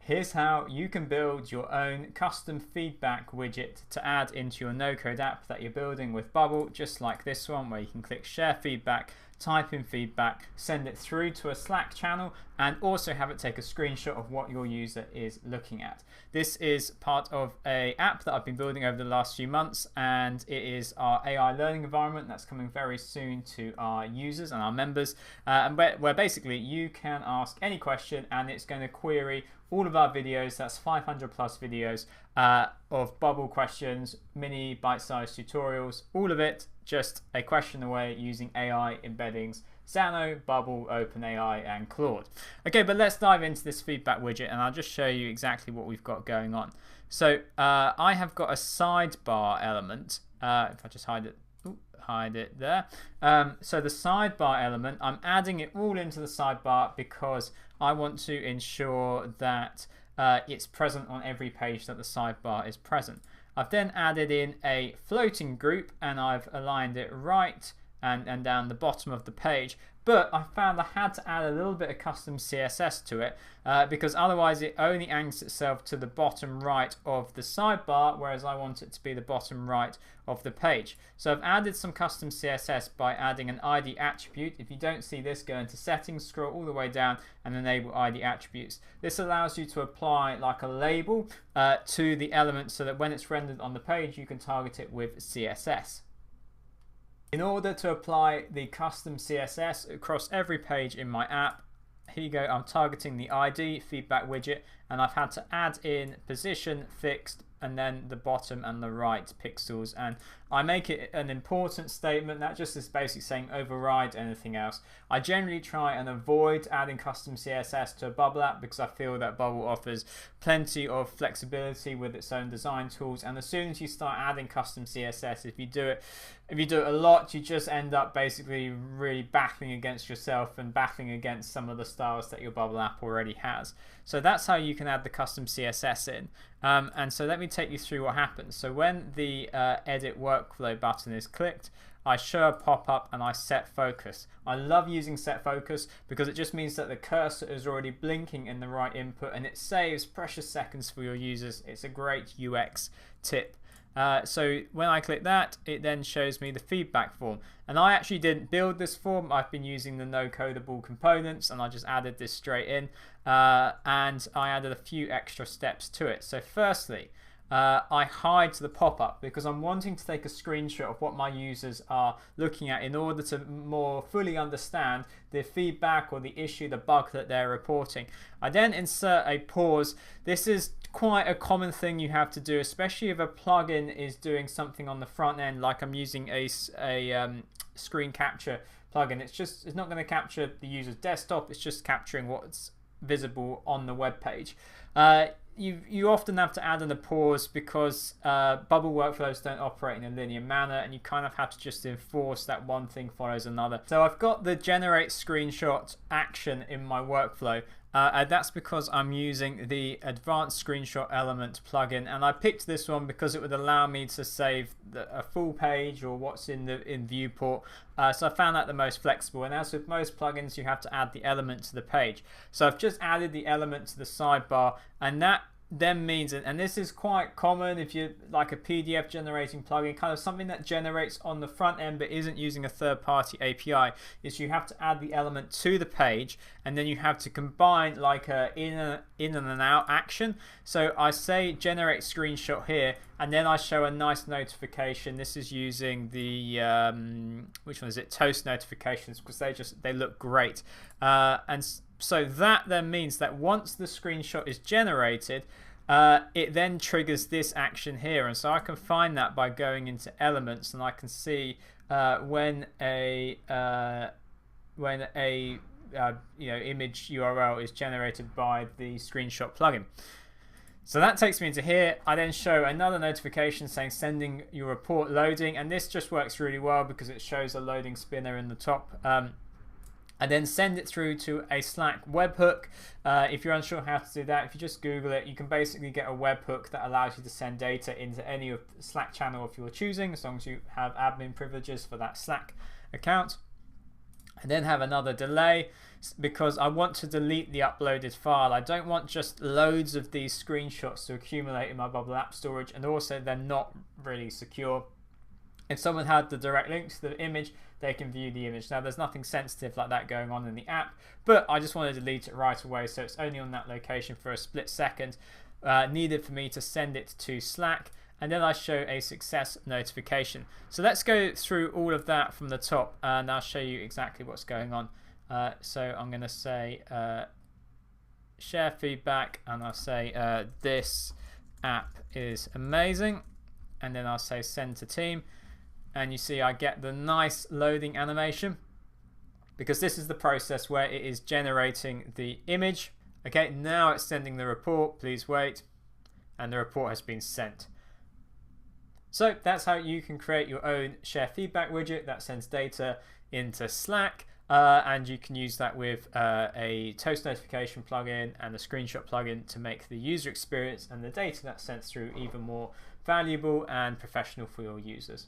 Here's how you can build your own custom feedback widget to add into your no-code app that you're building with Bubble, just like this one, where you can click share feedback, type in feedback, send it through to a Slack channel, and also have it take a screenshot of what your user is looking at. This is part of an app that I've been building over the last few months, and it is our AI learning environment that's coming very soon to our users and our members, and where basically you can ask any question and it's going to query all of our videos. That's 500 plus videos of Bubble questions, mini bite-sized tutorials, all of it just a question away using AI embeddings, Xano, Bubble, OpenAI, and Claude. Okay, but let's dive into this feedback widget and I'll just show you exactly what we've got going on. So I have got a sidebar element. If I just hide it there. So the sidebar element, I'm adding it all into the sidebar because I want to ensure that it's present on every page that the sidebar is present. I've then added in a floating group and I've aligned it right and down the bottom of the page. But I found I had to add a little bit of custom CSS to it because otherwise it only anchors itself to the bottom right of the sidebar, whereas I want it to be the bottom right of the page. So I've added some custom CSS by adding an ID attribute. If you don't see this, go into settings, scroll all the way down and enable ID attributes. This allows you to apply like a label to the element so that when it's rendered on the page, you can target it with CSS. In order to apply the custom CSS across every page in my app, here you go, I'm targeting the ID feedback widget and I've had to add in position, fixed, and then the bottom and the right pixels, and I make it an important statement that just is basically saying override anything else. I generally try and avoid adding custom CSS to a Bubble app because I feel that Bubble offers plenty of flexibility with its own design tools, and as soon as you start adding custom CSS, if you do it a lot, you just end up basically really battling against yourself and battling against some of the styles that your Bubble app already has. So that's how you can add the custom CSS in. And so let me take you through what happens. So when the edit workflow button is clicked, I show a pop-up and I set focus. I love using set focus because it just means that the cursor is already blinking in the right input and it saves precious seconds for your users. It's a great UX tip. So when I click that, it then shows me the feedback form. And I actually didn't build this form. I've been using the no-codable components and I just added this straight in. And I added a few extra steps to it. So firstly, I hide the pop-up because I'm wanting to take a screenshot of what my users are looking at in order to more fully understand the feedback or the issue, the bug that they're reporting. I then insert a pause. This is quite a common thing you have to do, especially if a plugin is doing something on the front end, like I'm using a screen capture plugin. It's not going to capture the user's desktop, it's just capturing what's visible on the web page. You often have to add in a pause because Bubble workflows don't operate in a linear manner and you kind of have to just enforce that one thing follows another. So I've got the generate screenshot action in my workflow. That's because I'm using the advanced screenshot element plugin, and I picked this one because it would allow me to save a full page or what's in viewport. So I found that the most flexible, and as with most plugins you have to add the element to the page. So I've just added the element to the sidebar, and that then means, and this is quite common if you like a PDF generating plugin, kind of something that generates on the front end but isn't using a third-party API, is you have to add the element to the page and then you have to combine like a in and out action. So I say generate screenshot here and then I show a nice notification. This is using the which one is it, Toast notifications, because they look great. And so that then means that once the screenshot is generated, it then triggers this action here, and so I can find that by going into elements, and I can see when a image URL is generated by the screenshot plugin. So that takes me into here. I then show another notification saying sending your report loading, and this just works really well because it shows a loading spinner in the top. And then send it through to a Slack webhook. If you're unsure how to do that, if you just Google it, you can basically get a webhook that allows you to send data into any of the Slack channel if you're choosing, as long as you have admin privileges for that Slack account. And then have another delay. because I want to delete the uploaded file. I don't want just loads of these screenshots to accumulate in my Bubble app storage, and also they're not really secure. If someone had the direct link to the image, they can view the image. Now, there's nothing sensitive like that going on in the app, but I just want to delete it right away, so it's only on that location for a split second, needed for me to send it to Slack, and then I show a success notification. So let's go through all of that from the top, and I'll show you exactly what's going on. So I'm going to say share feedback, and I'll say this app is amazing, and then I'll say send to team. And you see I get the nice loading animation, because this is the process where it is generating the image. Okay, now it's sending the report. Please wait. And the report has been sent. So that's how you can create your own share feedback widget that sends data into Slack. And you can use that with a toast notification plugin and a screenshot plugin to make the user experience and the data that's sent through even more valuable and professional for your users.